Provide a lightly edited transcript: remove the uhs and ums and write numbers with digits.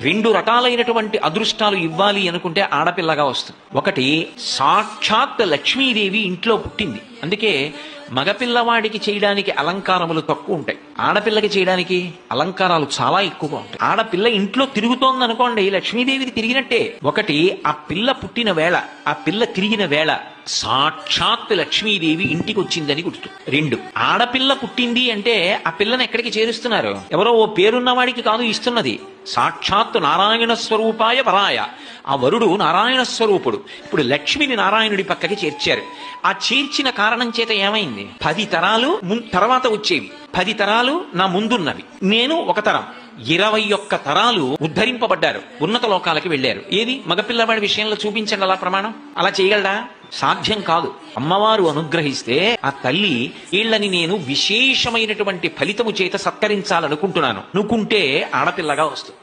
రెండు రకాలైనటువంటి అదృష్టాలు ఇవ్వాలి అనుకుంటే ఆడపిల్లగా వస్తుంది. ఒకటి, సాక్షాత్ లక్ష్మీదేవి ఇంట్లో పుట్టింది, అందుకే మగపిల్లవాడికి చేయడానికి అలంకారములు తక్కువ ఉంటాయి, ఆడపిల్లకి చేయడానికి అలంకారాలు చాలా ఎక్కువగా ఉంటాయి. ఆడపిల్ల ఇంట్లో తిరుగుతోంది అనుకోండి, లక్ష్మీదేవికి తిరిగినట్టే. ఒకటి, ఆ పిల్ల పుట్టిన వేళ, ఆ పిల్ల తిరిగిన వేళ సాక్షాత్ లక్ష్మీదేవి ఇంటికి వచ్చిందని గుర్తు. రెండు, ఆడపిల్ల పుట్టింది అంటే ఆ పిల్లని ఎక్కడికి చేరుస్తున్నారు? ఎవరో ఓ పేరున్న వాడికి కాదు ఇస్తున్నది, సాక్షాత్ నారాయణ స్వరూపాయ వరాయ. ఆ వరుడు నారాయణ స్వరూపుడు. ఇప్పుడు లక్ష్మిని నారాయణుడి పక్కకి చేర్చారు. ఆ చేర్చిన కారణం చేత ఏమైంది? 10 తరాలు తర్వాత వచ్చేవి, 10 తరాలు నా ముందున్నవి, నేను ఒక తరం, 21 తరాలు ఉద్ధరింపబడ్డారు, ఉన్నత లోకాలకి వెళ్ళారు. ఏది మగపిల్లవాడి విషయంలో చూపించండి అలా ప్రమాణం. అలా చేయగలడా? సాధ్యం కాదు. అమ్మవారు అనుగ్రహిస్తే ఆ తల్లి వీళ్ళని నేను విశేషమైనటువంటి ఫలితము చేత సత్కరించాలనుకుంటున్నాను అనుకుంటే ఆడపిల్లగా వస్తుంది.